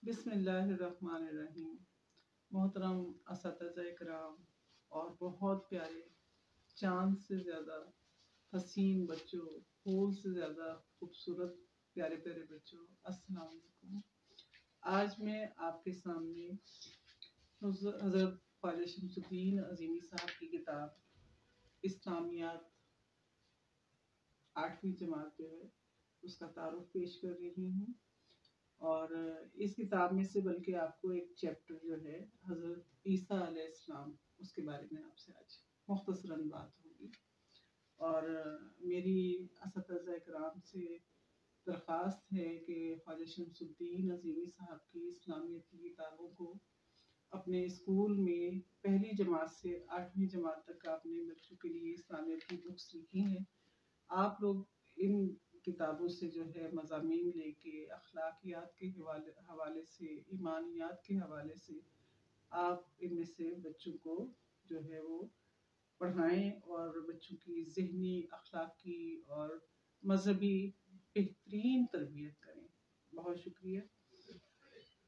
بسم اللہ الرحمن الرحیم۔ محترم اساتذہ اکرام اور بہت پیارے چاند سے زیادہ حسین بچوں، پھول سے زیادہ خوبصورت پیارے پیارے بچوں، السلام علیکم۔ آج میں آپ کے سامنے حضرت خواجہ شمس الدین عظیمی صاحب کی کتاب اسلامیات 8ویں جماعت جو ہے اس کا تعارف پیش کر رہی ہوں، اور اس کتاب میں سے بلکہ آپ کو ایک چیپٹر جو ہے حضرت عیسیٰ علیہ السلام اس کے بارے میں آپ سے آج مختصراً بات ہوگی۔ اور میری اساتذہ اکرام سے درخواست ہے کہ خواجہ شمس الدین عظیمی صاحب کی اسلامیت کی کتابوں کو اپنے اسکول میں پہلی جماعت سے 8ویں جماعت تک آپ نے بچوں کے لیے اسلامیت کی بکس لکھی ہیں۔ آپ لوگ ان کتابوں سے جو ہے مضامین لے کے اخلاقیات کے حوالے سے، ایمانیات کے حوالے سے آپ ان میں سے بچوں کو جو ہے وہ پڑھائیں اور بچوں کی ذہنی، اخلاقی اور مذہبی بہترین تربیت کریں۔ بہت شکریہ۔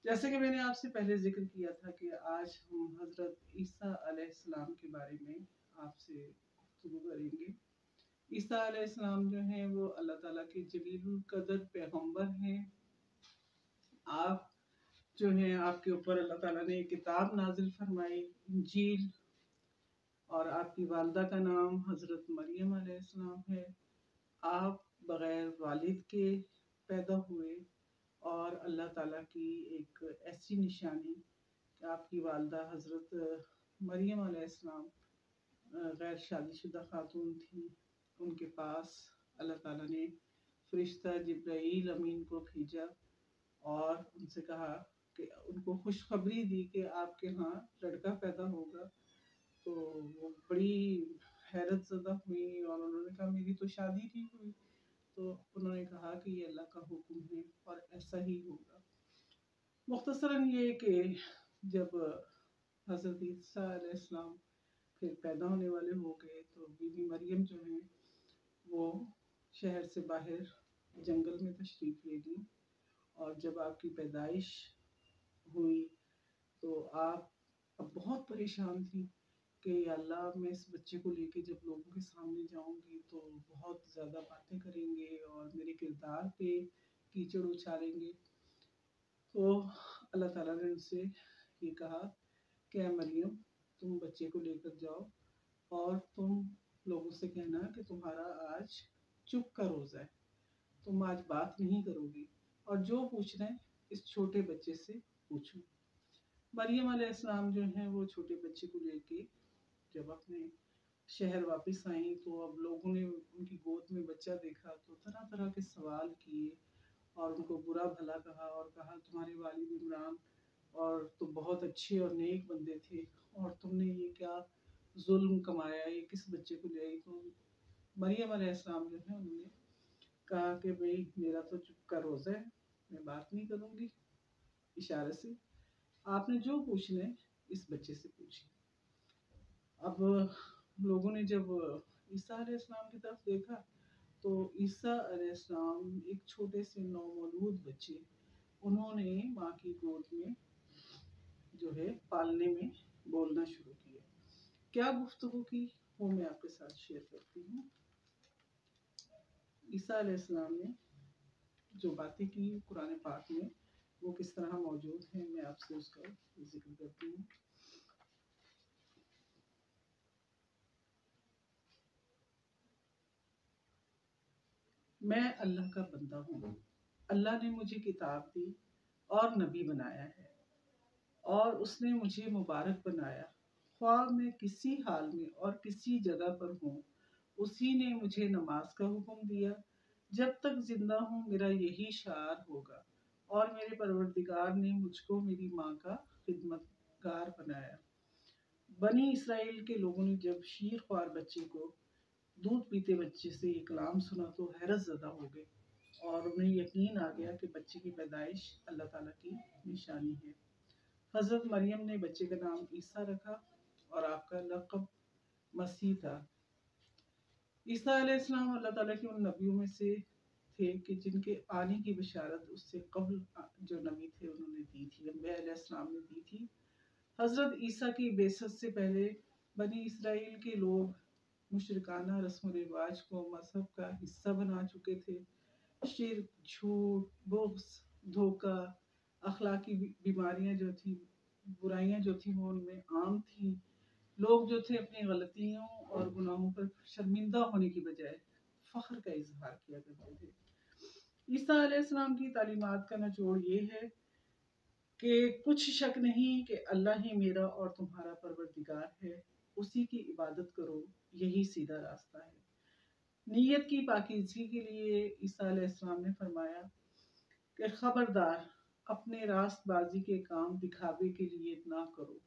جیسے کہ میں نے آپ سے پہلے ذکر کیا تھا کہ آج ہم حضرت عیسیٰ علیہ السلام کے بارے میں آپ سے گفتگو کریں گے۔ عیسیٰ علیہ السلام جو ہیں وہ اللہ تعالیٰ کے جلیل القدر پیغمبر ہیں۔ آپ جو ہیں، آپ کے اوپر اللہ تعالیٰ نے ایک کتاب نازل فرمائی، انجیل، اور آپ کی والدہ کا نام حضرت مریم علیہ السلام ہے۔ آپ بغیر والد کے پیدا ہوئے، اور اللہ تعالیٰ کی ایک ایسی نشانی کہ آپ کی والدہ حضرت مریم علیہ السلام غیر شادی شدہ خاتون تھی۔ ان کے پاس اللہ تعالیٰ نے فرشتہ جبرائیل امین کو بھیجا اور ان سے کہا کہ ان کو خوشخبری دی کہ آپ کے ہاں لڑکا پیدا ہوگا۔ تو وہ بڑی حیرت زدہ ہوئی اور انہوں نے کہا میری تو شادی نہیں ہوئی۔ تو انہوں نے کہا کہ یہ اللہ کا حکم ہے اور ایسا ہی ہوگا۔ مختصراً یہ کہ جب حضرت عیسیٰ علیہ السلام پھر پیدا ہونے والے ہو گئے تو بی بی مریم جو ہیں وہ شہر سے باہر جنگل میں تشریف لے گئی، اور جب آپ کی پیدائش ہوئی تو آپ اب بہت پریشان تھی کہ یا اللہ، میں اس بچے کو لے کے جب لوگوں کے سامنے جاؤں گی تو بہت زیادہ باتیں کریں گے اور میرے کردار پہ کیچڑ اچھالیں گے۔ تو اللہ تعالیٰ نے ان سے یہ کہا کہ اے مریم، تم بچے کو لے کر جاؤ اور تم لوگوں سے کہنا کہ تمہارا آج چپ کا روزہ ہے، تم آج بات نہیں کرو گی، اور جو پوچھنا ہے اس چھوٹے بچے سے پوچھو۔ مریم علیہ السلام جو ہیں وہ چھوٹے بچے کو لے کے جب اپنے شہر واپس آئیں تو اب لوگوں نے ان کی گود میں بچہ دیکھا تو طرح طرح کے سوال کیے اور ان کو برا بھلا کہا، اور کہا تمہارے والد عمران اور تو بہت اچھے اور نیک بندے تھے، اور تم نے یہ کیا ظلم کمایا، یہ کس بچے کو لے آئی۔ تو مریم علیہ السلام جو ہے انہوں نے کہا کہ بھئی میرا تو چپ کا روزہ ہے، میں بات نہیں کروں گی، اشارے سے آپ نے جو پوچھنا ہے اس بچے سے پوچھیں۔ اب لوگوں نے جب عیسیٰ علیہ السلام کی طرف دیکھا تو عیسیٰ علیہ السلام ایک چھوٹے سے نومولود بچے انہوں نے ماں کی گود میں جو ہے پالنے میں بولنا شروع کیا۔ کیا گفتگو کی وہ میں آپ کے ساتھ شیئر کرتی ہوں۔ عیسیٰ علیہ السلام نے جو باتیں کی قرآن پاک میں وہ کس طرح موجود ہیں، میں آپ سے اس کا ذکر کرتی ہوں۔ میں اللہ کا بندہ ہوں، اللہ نے مجھے کتاب دی اور نبی بنایا ہے، اور اس نے مجھے مبارک بنایا، خواہ میں کسی حال میں اور کسی جگہ پر ہوں، اسی نے مجھے نماز کا حکم دیا۔ جب تک زندہ ہوں میرا یہی شعار ہوگا، اور میرے پروردگار نے مجھ کو میری ماں کا خدمتگار بنایا۔ بنی اسرائیل کے لوگوں نے جب شیر خوار بچے کو، دودھ پیتے بچے سے یہ کلام سنا تو حیرت زدہ ہو گئے، اور انہیں یقین آ گیا کہ بچے کی پیدائش اللہ تعالیٰ کی نشانی ہے۔ حضرت مریم نے بچے کا نام عیسیٰ رکھا اور آپ کا لقب مسیح تھا۔ عیسیٰ علیہ السلام اللہ تعالیٰ کے ان نبیوں میں سے تھے کہ جن کے آنے کی بشارت اس سے قبل جو نبی تھے انہوں نے دی تھی، انبیاء علیہ السلام نے دی تھی۔ حضرت عیسیٰ کی بعثت سے پہلے بنی اسرائیل کے لوگ مشرکانہ رسم و رواج کو مذہب کا حصہ بنا چکے تھے۔ شرک، جھوٹ، بغض، دھوکہ، اخلاقی بیماریاں جو تھیں، برائیاں جو تھیں وہ ان میں عام تھیں۔ لوگ جو تھے اپنی غلطیوں اور گناہوں پر شرمندہ ہونے کی بجائے فخر کا اظہار کیا کرتے تھے۔ عیسیٰ علیہ السلام کی تعلیمات کا نچوڑ یہ ہے کہ کچھ شک نہیں کہ اللہ ہی میرا اور تمہارا پروردگار ہے، اسی کی عبادت کرو، یہی سیدھا راستہ ہے۔ نیت کی پاکیزگی کے لیے عیسیٰ علیہ السلام نے فرمایا کہ خبردار، اپنے راست بازی کے کام دکھاوے کے لیے نہ کرو،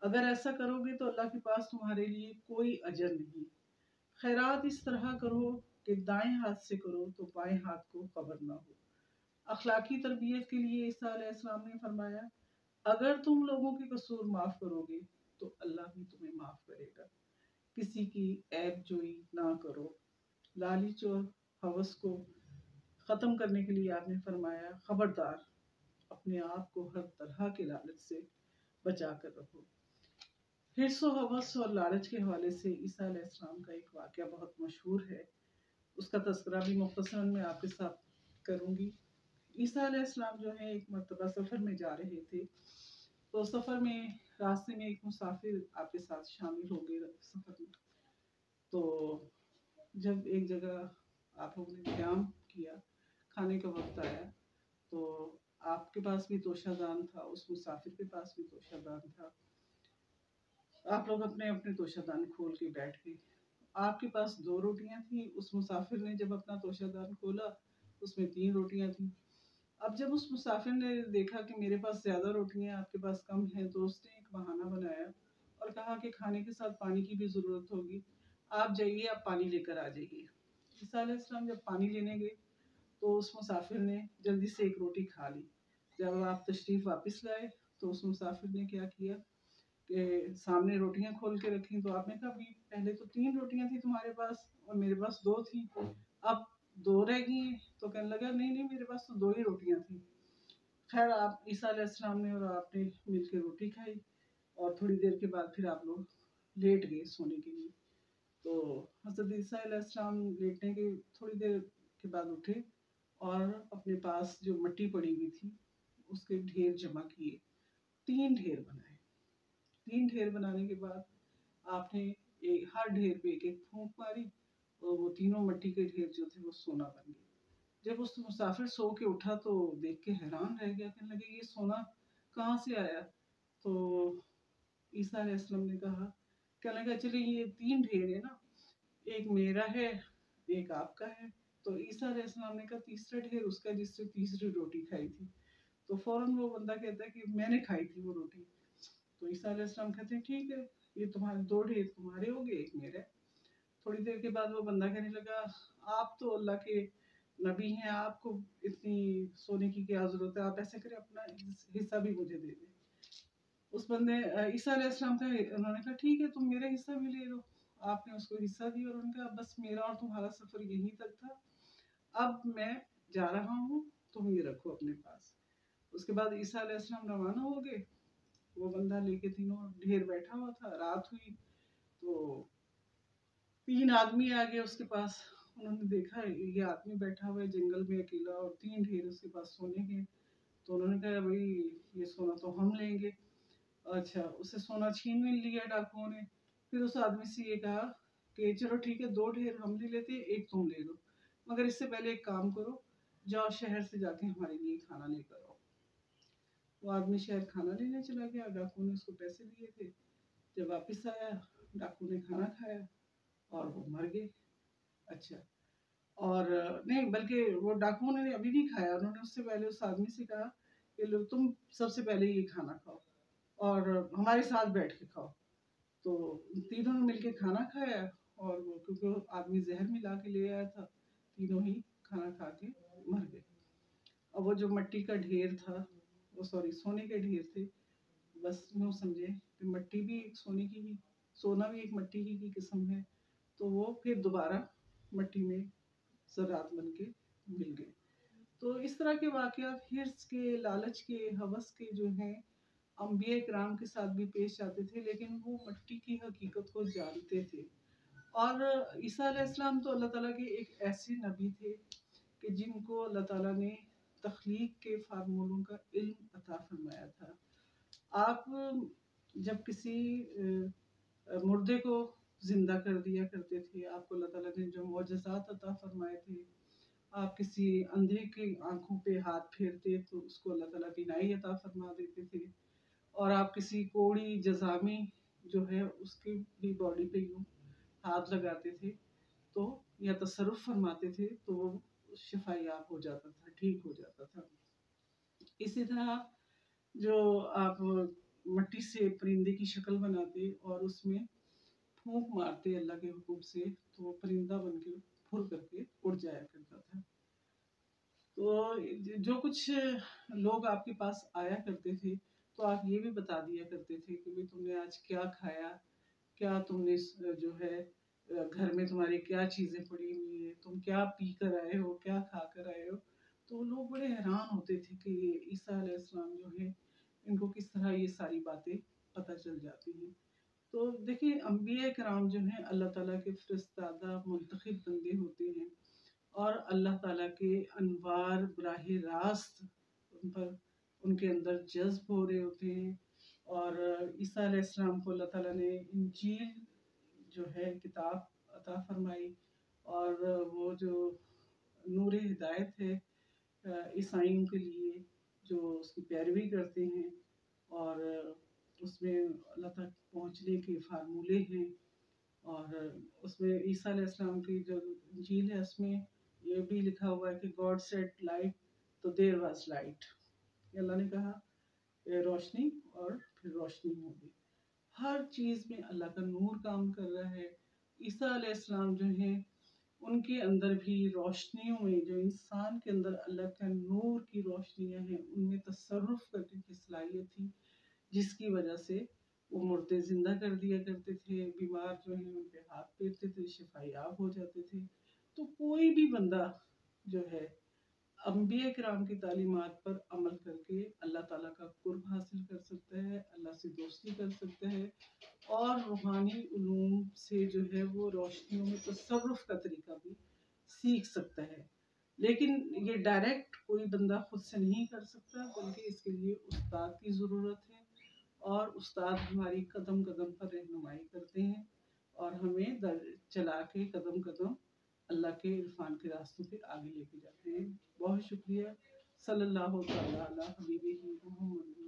اگر ایسا کرو گے تو اللہ کے پاس تمہارے لیے کوئی اجر نہیں۔ خیرات اس طرح کرو کہ دائیں ہاتھ سے کرو تو بائیں ہاتھ کو خبر نہ ہو۔ اخلاقی تربیت کے لیے عیسیٰ علیہ السلام نے فرمایا اگر تم لوگوں کے قصور معاف کرو گے تو اللہ بھی تمہیں معاف کرے گا۔ کسی کی عیب جوئی نہ کرو۔ لالچ اور ہوس کو ختم کرنے کے لیے آپ نے فرمایا خبردار، اپنے آپ کو ہر طرح کے لالچ سے بچا کر رکھو۔ حرص و ہوس اور لالچ کے حوالے سے عیسیٰ علیہ السلام کا ایک واقعہ بہت مشہور ہے، اس کا تذکرہ بھی مختصراً میں آپ کے ساتھ کروں گی۔ عیسیٰ علیہ السلام جو ہے ایک مرتبہ سفر میں جا رہے تھے، تو سفر میں راستے میں ایک مسافر آپ کے ساتھ شامل ہو گئے سفر میں۔ تو جب ایک جگہ آپ لوگوں نے قیام کیا، کھانے کا وقت آیا، تو آپ کے پاس بھی توشہ دان تھا، اس مسافر کے پاس بھی توشہ دان تھا۔ آپ لوگ اپنے اپنے توشہ دان کھول کے بیٹھ گئے۔ آپ کے پاس 2 روٹیاں تھیں، اس مسافر نے جب اپنا توشہ دان کھولا اس میں 3 روٹیاں تھیں۔ اب جب اس مسافر نے دیکھا کہ میرے پاس زیادہ روٹیاں آپ کے پاس کم ہیں، تو اس نے ایک بہانہ بنایا اور کہا کہ کھانے کے ساتھ پانی کی بھی ضرورت ہوگی، آپ جائیے، آپ پانی لے کر آ جائیے۔ عیسیٰ علیہ السلام جب پانی لینے گئے تو اس مسافر نے جلدی سے ایک روٹی کھا لی۔ جب آپ تشریف واپس لائے تو اس مسافر نے کیا کیا کہ سامنے روٹیاں کھول کے رکھیں، تو آپ نے کہا بھی پہلے تو 3 روٹیاں تھیں تمہارے پاس اور میرے پاس 2 تھیں، اب 2 رہ گئی ہیں۔ تو کہنے لگا نہیں نہیں، میرے پاس تو 2 ہی روٹیاں تھیں۔ خیر، آپ عیسیٰ علیہ السلام نے اور آپ نے مل کے روٹی کھائی اور تھوڑی دیر کے بعد پھر آپ لوگ لیٹ گئے سونے کے لیے۔ تو حضرت عیسیٰ علیہ السلام لیٹنے کے تھوڑی دیر کے بعد اٹھے اور اپنے پاس جو مٹی پڑی ہوئی تھی اس کے ڈھیر جمع کیے، 3 ڈھیر بنائے۔ 3 ڈھیر بنانے کے بعد آپ نے ہر ڈھیر پہ ایک ایک پھونک ماری اور وہ تینوں مٹی کے ڈھیر جو تھے وہ سونا بن گئے۔ جب اس مسافر سو کے اٹھا تو دیکھ کے حیران رہ گیا، کہنے لگے یہ سونا کہاں سے آیا؟ تو عیسیٰ علیہ السلام نے کہا، کہنے لگا چلیے یہ 3 ڈھیر ہے نا، ایک میرا ہے ایک آپ کا ہے۔ تو عیسیٰ علیہ السلام نے کہا تیسرا ڈھیر اس کا جس سے تیسری روٹی کھائی تھی۔ تو فوراً وہ بندہ کہتا ہے کہ میں نے کھائی تھی وہ روٹی۔ تو عیسیٰ علیہ السلام کہتے ہیں ٹھیک ہے، یہ تمہارے 2 ڈھیر تمہارے ہو گئے، ایک میرا ہے۔ تھوڑی دیر کے بعد وہ بندہ کہنے لگا آپ تو اللہ کے نبی ہیں، آپ کو اتنی سونے کی کیا ضرورت ہے، آپ ایسے کریں اپنا حصہ بھی مجھے دے دیں۔ اس بندے عیسیٰ علیہ السلام کا انہوں نے کہا ٹھیک ہے، تم میرا حصہ بھی لے لو۔ آپ نے اس کو حصہ دیا اور انہوں نے کہا بس میرا اور تمہارا سفر یہیں تک تھا، اب میں جا رہا ہوں، تم یہ رکھو اپنے پاس۔ اس کے بعد عیسیٰ علیہ السلام روانہ ہو گئے، وہ بندہ لے کے تینوں ڈھیر بیٹھا ہوا تھا۔ رات ہوئی تو 3 آدمی آ گئے اس کے پاس، انہوں نے دیکھا یہ آدمی بیٹھا ہوا ہے جنگل میں اکیلا اور 3 ڈھیر اس کے پاس سونے کے۔ تو انہوں نے کہا بھائی یہ سونا تو ہم لیں گے۔ اچھا، اسے سونا چھین بھی لیا ڈاکوؤں نے۔ پھر اس آدمی سے یہ کہا کہ چلو ٹھیک ہے، 2 ڈھیر ہم لے لیتے، ایک تم لے لو، مگر اس سے پہلے ایک کام کرو، جاؤ شہر سے جا کے ہمارے لیے کھانا لے کر آؤ۔ وہ آدمی شہر کھانا لینے چلا گیا، ڈاکو نے اس کو پیسے دیے تھے۔ جب واپس آیا ڈاکو نے کھانا کھایا اور وہ مر گئے۔ اچھا، اور نہیں بلکہ وہ ڈاکو نے ابھی نہیں کھایا، انہوں نے اس سے پہلے اس آدمی سے کہا کہ لو تم سب سے پہلے یہ کھانا کھاؤ اور ہمارے ساتھ بیٹھ کے کھاؤ۔ تو تینوں نے مل کے کھانا کھایا اور وہ کیونکہ آدمی زہر ملا کے لے آیا تھا، تینوں ہی کھانا کھا کے مر گئے۔ اور وہ جو مٹی کا ڈھیر تھا، وہ سونے کے ڈھیر تھے، بس یوں سمجھے کہ مٹی بھی ایک سونے کی ہی، سونا بھی ایک مٹی ہی کی قسم ہے، تو وہ پھر دوبارہ مٹی میں ذرات بن کے مل گئے۔ تو اس طرح کے واقعات حرص کے، لالچ کے، ہوس کے جو ہیں انبیاء کرام کے ساتھ بھی پیش آتے تھے، لیکن وہ مٹی کی حقیقت کو جانتے تھے۔ اور عیسیٰ علیہ السلام تو اللہ تعالیٰ کے ایک ایسے نبی تھے کہ جن کو اللہ تعالیٰ نے تخلیق کے فارمولوں کا علم عطا فرمایا تھا۔ آپ جب کسی مردے کو زندہ کر دیا کرتے تھے، آپ کو اللہ تعالیٰ نے جو معجزات عطا فرمائے تھے، آپ کسی اندھے کی آنکھوں پہ ہاتھ پھیرتے تو اس کو اللہ تعالیٰ بینائی عطا فرما دیتے تھے، اور آپ کسی کوڑی جزامی جو ہے اس کی بھی باڈی پہ یوں ہاتھ لگاتے تھے تو یا تصرف فرماتے تھے تو وہ شفا یاب ہو جاتا تھا، ٹھیک ہو جاتا تھا۔ اسی طرح جو آپ مٹی سے پرندے کی شکل بناتے اور اس میں پھونک مارتے اللہ کے حکم سے تو وہ پرندہ بن کے پھر کر کے اڑ جایا کرتا تھا۔ تو جو کچھ لوگ آپ کے پاس آیا کرتے تھے تو آپ یہ بھی بتا دیا کرتے تھے کہ تم نے آج کیا کھایا، کیا تم نے جو ہے گھر میں تمہاری کیا چیزیں پڑی ہوئی ہیں، تم کیا پی کر آئے ہو، کیا کھا کر آئے ہو۔ تو لوگ بڑے حیران ہوتے تھے کہ یہ عیسیٰ علیہ السلام جو ہے ان کو کس طرح یہ ساری باتیں پتہ چل جاتی ہیں۔ تو دیکھیں انبیاء کرام جو ہیں اللہ تعالیٰ کے فرستادہ منتخب بندے ہوتے ہیں، اور اللہ تعالیٰ کے انوار براہ راست ان کے اندر جذب ہو رہے ہوتے ہیں۔ اور عیسیٰ علیہ السلام کو اللہ تعالیٰ نے انجیل جو ہے کتاب عطا فرمائی، اور وہ جو نور ہدایت ہے عیسائیوں کے لیے جو اس کی پیروی کرتے ہیں، اور اس میں اللہ تک پہنچنے کے فارمولے ہیں۔ اور اس میں عیسیٰ علیہ السلام کی جو انجیل ہے اس میں یہ بھی لکھا ہوا ہے کہ گاڈ سیٹ لائٹ تو دیر واز لائٹ، اللہ نے کہا روشنی اور پھر روشنی ہوگی۔ ہر چیز میں اللہ کا نور کام کر رہا ہے۔ عیسیٰ علیہ السلام جو ہیں ان کے اندر بھی روشنیوں میں جو انسان کے اندر اللہ کا نور کی روشنیاں ہیں ان میں تصرف کرنے کی صلاحیت تھی، جس کی وجہ سے وہ مردے زندہ کر دیا کرتے تھے، بیمار جو ہیں ان پہ ہاتھ پھیرتے تھے، شفا یاب ہو جاتے تھے۔ تو کوئی بھی بندہ جو ہے انبیاء کرام کی تعلیمات پر عمل کر کے اللہ تعالیٰ کا قرب حاصل کر سکتا ہے، اللہ سے دوستی کر سکتا ہے، اور روحانی علوم سے جو ہے وہ روشنیوں میں تصرف کا طریقہ بھی سیکھ سکتا ہے۔ لیکن یہ ڈائریکٹ کوئی بندہ خود سے نہیں کر سکتا، بلکہ اس کے لیے استاد کی ضرورت ہے، اور استاد ہماری قدم قدم پر رہنمائی کرتے ہیں اور ہمیں چلا کے قدم قدم اللہ کے عرفان کے راستوں پہ آگے لے کے جاتے ہیں۔ بہت شکریہ۔ صلی اللہ تعالیٰ علی حبیبہ محمد۔